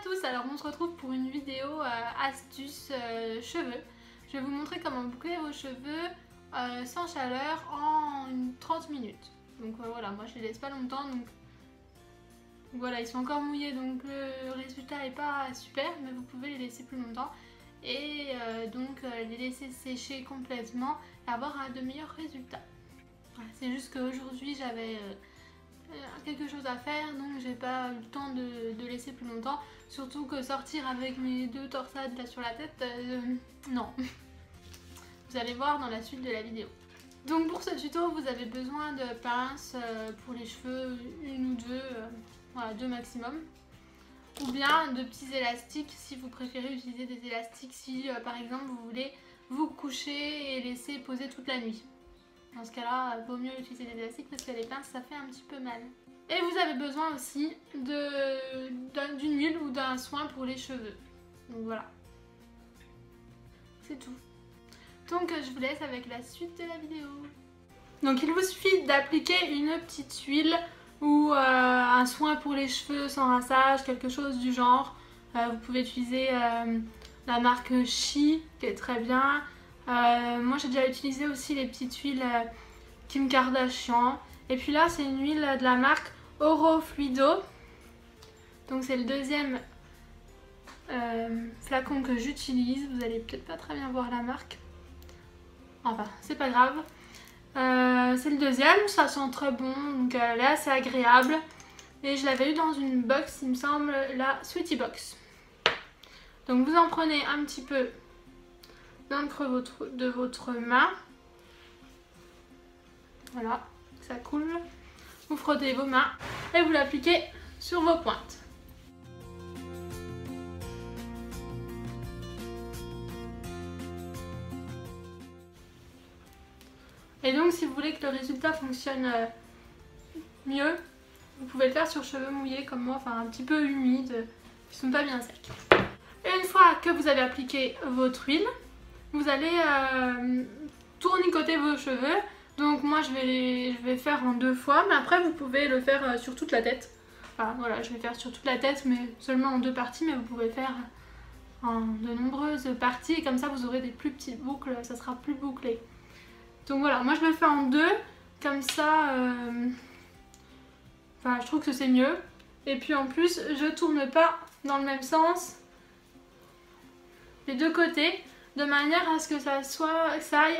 tous, alors on se retrouve pour une vidéo astuce cheveux. Je vais vous montrer comment boucler vos cheveux sans chaleur en 30 minutes. Donc voilà, moi je les laisse pas longtemps, donc voilà, ils sont encore mouillés, donc le résultat est pas super, mais vous pouvez les laisser plus longtemps et donc les laisser sécher complètement et avoir de meilleurs résultats. Voilà, c'est juste qu'aujourd'hui j'avais quelque chose à faire, donc j'ai pas eu le temps de laisser plus longtemps, surtout que sortir avec mes 2 torsades là sur la tête, non. Vous allez voir dans la suite de la vidéo. Donc pour ce tuto, vous avez besoin de pinces pour les cheveux, une ou deux, voilà, 2 maximum. Ou bien de petits élastiques si vous préférez utiliser des élastiques si par exemple vous voulez vous coucher et laisser poser toute la nuit. Dans ce cas-là, il vaut mieux utiliser des élastiques parce que les pinces ça fait un petit peu mal. Et vous avez besoin aussi d'une huile ou d'un soin pour les cheveux. Donc voilà. C'est tout. Donc je vous laisse avec la suite de la vidéo. Donc il vous suffit d'appliquer une petite huile ou un soin pour les cheveux sans rinçage, quelque chose du genre. Vous pouvez utiliser la marque Chi qui est très bien. Moi j'ai déjà utilisé aussi les petites huiles Kim Kardashian. Et puis là c'est une huile de la marque Oro Fluido. Donc c'est le deuxième flacon que j'utilise. Vous allez peut-être pas très bien voir la marque. Enfin c'est pas grave. C'est le deuxième, ça sent très bon, donc elle est assez agréable. Et je l'avais eu dans une box, il me semble, la Sweetie Box. Donc vous en prenez un petit peu dans le creux de votre main. Voilà, ça coule. Vous frottez vos mains et vous l'appliquez sur vos pointes. Et donc si vous voulez que le résultat fonctionne mieux, vous pouvez le faire sur cheveux mouillés comme moi, enfin un petit peu humides, qui sont pas bien secs. Et une fois que vous avez appliqué votre huile, vous allez tournicoter vos cheveux. Donc moi je vais faire en 2 fois, mais après vous pouvez le faire sur toute la tête. Enfin voilà, je vais faire sur toute la tête, mais seulement en 2 parties, mais vous pouvez faire en de nombreuses parties, et comme ça vous aurez des plus petites boucles, ça sera plus bouclé. Donc voilà, moi je le fais en 2, comme ça, enfin, je trouve que c'est mieux. Et puis en plus, je tourne pas dans le même sens les 2 côtés, de manière à ce que ça aille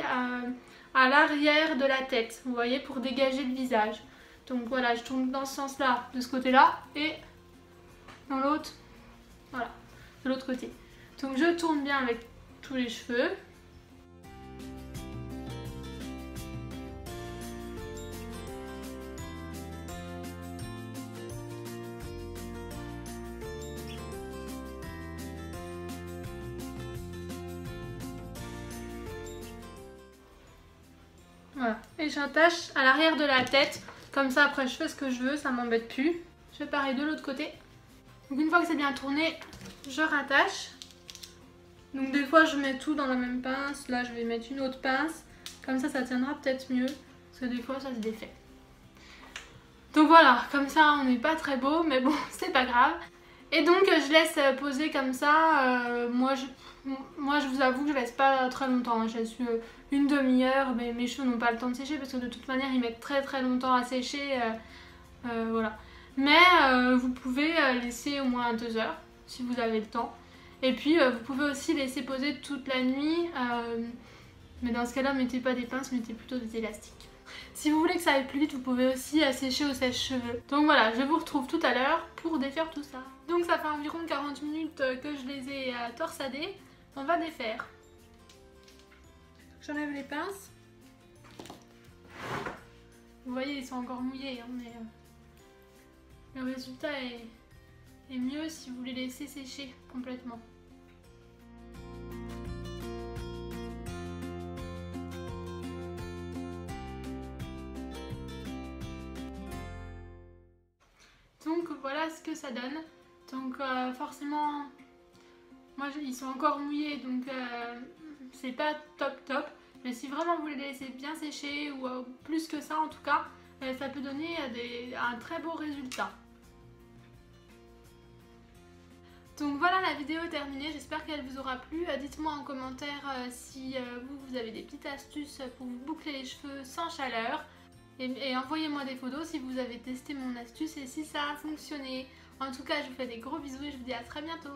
à l'arrière de la tête, vous voyez, pour dégager le visage. Donc voilà, je tourne dans ce sens-là, de ce côté-là, et dans l'autre, voilà, de l'autre côté. Donc je tourne bien avec tous les cheveux. Voilà, et j'attache à l'arrière de la tête, comme ça après je fais ce que je veux, ça m'embête plus. Je fais pareil de l'autre côté. Donc une fois que c'est bien tourné, je rattache. Donc des fois je mets tout dans la même pince, là je vais mettre une autre pince, comme ça tiendra peut-être mieux, parce que des fois ça se défait. Donc voilà, comme ça on n'est pas très beau, mais bon c'est pas grave. Et donc je laisse poser comme ça, moi je vous avoue que je laisse pas très longtemps, hein. Je laisse une demi-heure, mais mes cheveux n'ont pas le temps de sécher parce que de toute manière ils mettent très longtemps à sécher, voilà. Mais vous pouvez laisser au moins 2 heures si vous avez le temps. Et puis vous pouvez aussi laisser poser toute la nuit, mais dans ce cas là mettez pas des pinces, mettez plutôt des élastiques. Si vous voulez que ça aille plus vite, vous pouvez aussi sécher au sèche-cheveux. Donc voilà, je vous retrouve tout à l'heure pour défaire tout ça. Donc ça fait environ 40 minutes que je les ai torsadés. On va défaire. J'enlève les pinces. Vous voyez, ils sont encore mouillés, hein, mais le résultat est mieux si vous les laissez sécher complètement. Donc voilà ce que ça donne. Donc forcément, moi ils sont encore mouillés, donc c'est pas top. Mais si vraiment vous les laissez bien sécher, ou plus que ça en tout cas, ça peut donner un très beau résultat. Donc voilà, la vidéo est terminée, j'espère qu'elle vous aura plu. Dites-moi en commentaire si vous avez des petites astuces pour vous boucler les cheveux sans chaleur. Et envoyez-moi des photos si vous avez testé mon astuce et si ça a fonctionné. En tout cas, je vous fais des gros bisous et je vous dis à très bientôt.